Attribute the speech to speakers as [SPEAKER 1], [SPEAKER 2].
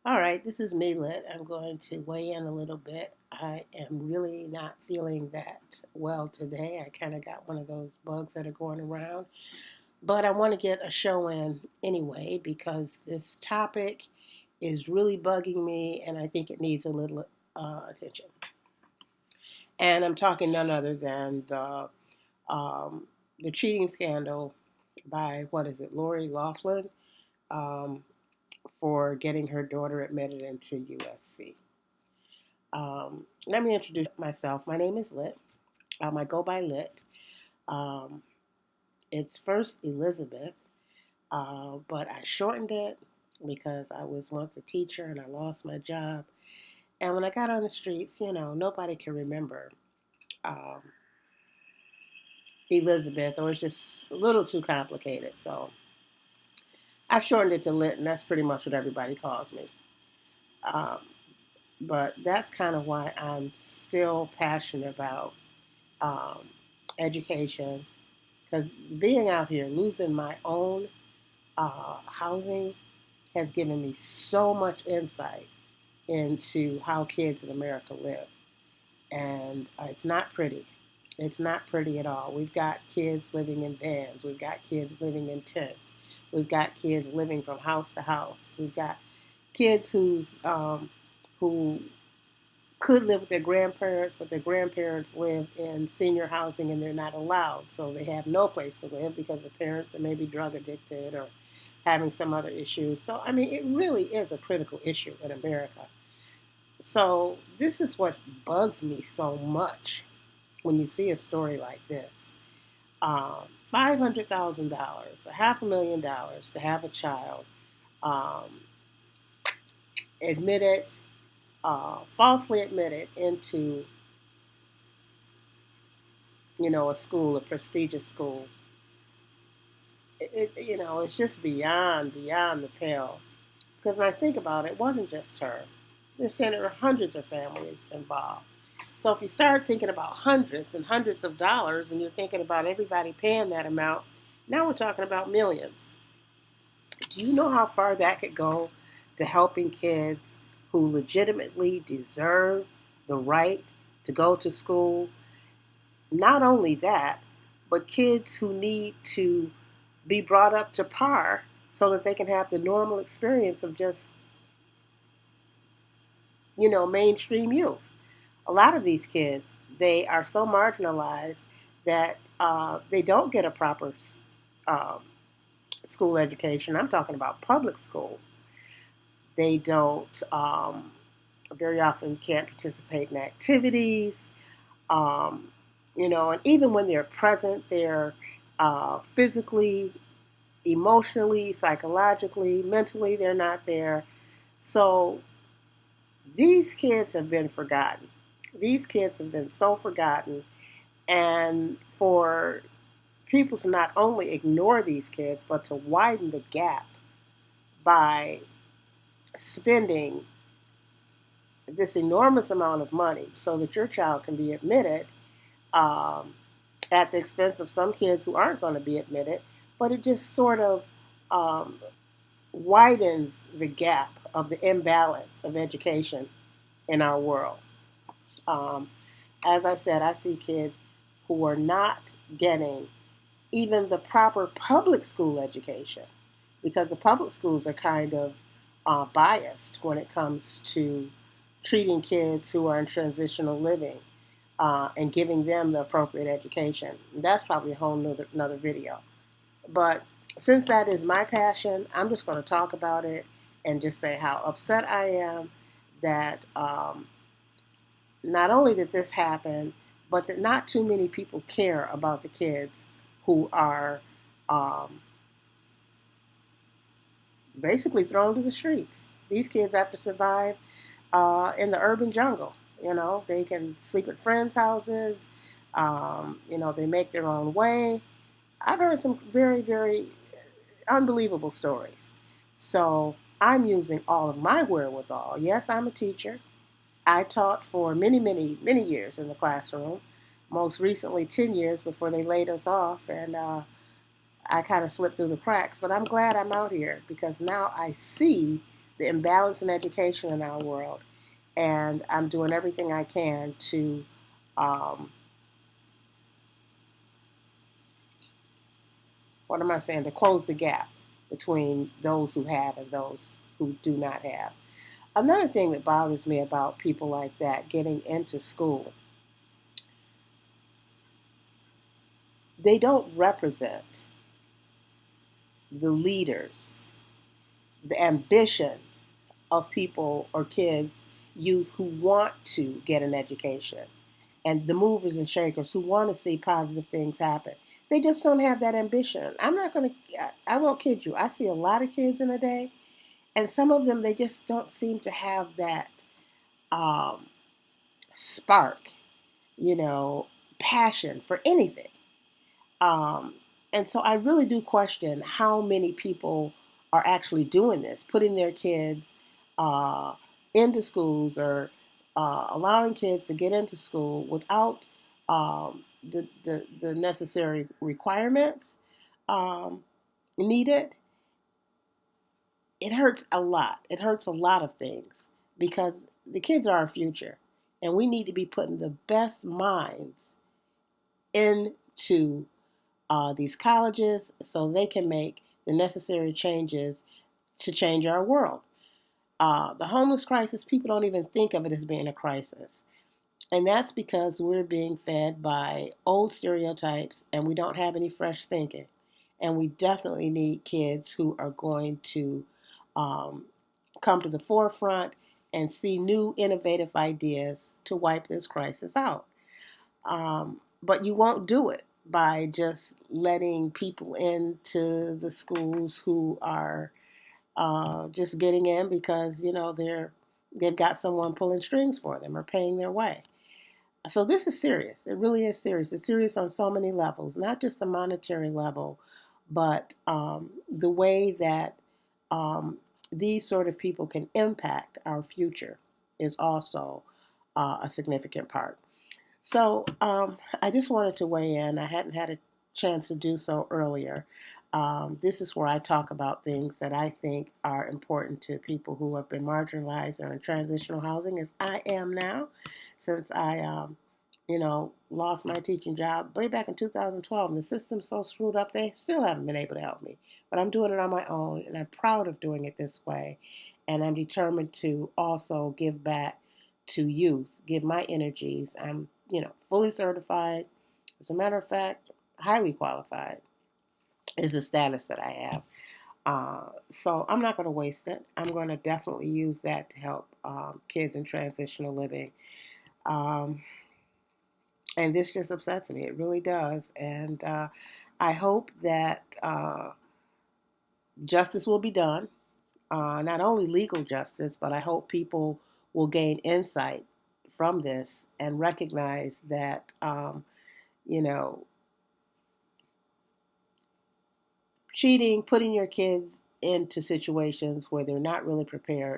[SPEAKER 1] All right, this is me, Lit. I'm going to weigh in a little bit. I am really not feeling that well today. I kind of got one of those bugs that are going around. But I want to get a show in anyway because this topic is really bugging me and I think it needs a little attention. And I'm talking none other than um, the cheating scandal by, what is it, Lori Loughlin, um, for getting her daughter admitted into USC. Let me introduce myself. My name is Lit. I go by Lit. Um, it's first Elizabeth, but I shortened it because I was once a teacher and I lost my job. And when I got on the streets, nobody can remember um, Elizabeth, or it's just a little too complicated. So I shortened it to Lit, and that's pretty much what everybody calls me. Um, but that's kind of why I'm still passionate about um, education. Because being out here, losing my own housing has given me so much insight into how kids in America live. And it's not pretty. It's not pretty at all. We've got kids living in vans. We've got kids living in tents. We've got kids living from house to house. We've got kids who could live with their grandparents, but their grandparents live in senior housing and they're not allowed. So they have no place to live because the parents are maybe drug addicted or having some other issues. So, I mean, it really is a critical issue in America. So, this is what bugs me so much when you see a story like this. $500,000, a $500,000 to have a child um, admitted, falsely admitted into a school, a prestigious school. It's just beyond the pale. Because when I think about it, it wasn't just her. They're saying there were hundreds of families involved. So if you start thinking about hundreds and hundreds of dollars, and you're thinking about everybody paying that amount, now we're talking about millions. Do you know how far that could go to helping kids who legitimately deserve the right to go to school? Not only that, but kids who need to be brought up to par so that they can have the normal experience of just, mainstream youth. A lot of these kids, they are so marginalized that they don't get a proper um, school education. I'm talking about public schools. They don't, very often can't participate in activities. Um, and even when they're present, they're physically, emotionally, psychologically, mentally, they're not there. So these kids have been forgotten. These kids have been so forgotten. And for people to not only ignore these kids, but to widen the gap by spending this enormous amount of money so that your child can be admitted um, at the expense of some kids who aren't going to be admitted, but it just sort of um, widens the gap of the imbalance of education in our world. Um, as I said, I see kids who are not getting even the proper public school education because the public schools are kind of biased when it comes to treating kids who are in transitional living and giving them the appropriate education. And that's probably a whole another video. But since that is my passion, I'm just going to talk about it and just say how upset I am that not only did this happen, but that not too many people care about the kids who are um, basically thrown to the streets. These kids have to survive in the urban jungle. They can sleep at friends' houses. They make their own way. I've heard some very, very unbelievable stories. So I'm using all of my wherewithal. Yes, I'm a teacher. I taught for many, many, many years in the classroom. Most recently, 10 years before they laid us off, and I kind of slipped through the cracks. But I'm glad I'm out here because now I see the imbalance in education in our world, and I'm doing everything I can to um, what am I saying, to close the gap between those who have and those who do not have. Another thing that bothers me about people like that getting into school, they don't represent the leaders, the ambition of people or kids, youth who want to get an education, and the movers and shakers who want to see positive things happen. They just don't have that ambition. I'm not going to, I won't kid you. I see a lot of kids in a day, and some of them, they just don't seem to have that um, spark, you know, passion for anything. Um, and so I really do question how many people are actually doing this, putting their kids uh, into schools or allowing kids to get into school without the necessary requirements um, needed. It hurts a lot. It hurts a lot of things because the kids are our future, and we need to be putting the best minds into these colleges so they can make the necessary changes to change our world. The homeless crisis, people don't even think of it as being a crisis. And that's because we're being fed by old stereotypes and we don't have any fresh thinking. And we definitely need kids who are going to um, come to the forefront and see new innovative ideas to wipe this crisis out. But you won't do it by just letting people into the schools who are just getting in because they've got someone pulling strings for them or paying their way. So this is serious. It really is serious. It's serious on so many levels, not just the monetary level, but the way that um, these sort of people can impact our future is also a significant part. So I just wanted to weigh in. I hadn't had a chance to do so earlier. This is where I talk about things that I think are important to people who have been marginalized or in transitional housing, as I am now, since I, lost my teaching job way back in 2012. And the system's so screwed up, they still haven't been able to help me. But I'm doing it on my own, and I'm proud of doing it this way. And I'm determined to also give back to youth, give my energies. I'm, fully certified. As a matter of fact, highly qualified is the status that I have. So I'm not going to waste it. I'm going to definitely use that to help kids in transitional living. Um, and this just upsets me. It really does. And I hope that justice will be done. Not only legal justice, but I hope people will gain insight from this and recognize that, you know, cheating, putting your kids into situations where they're not really prepared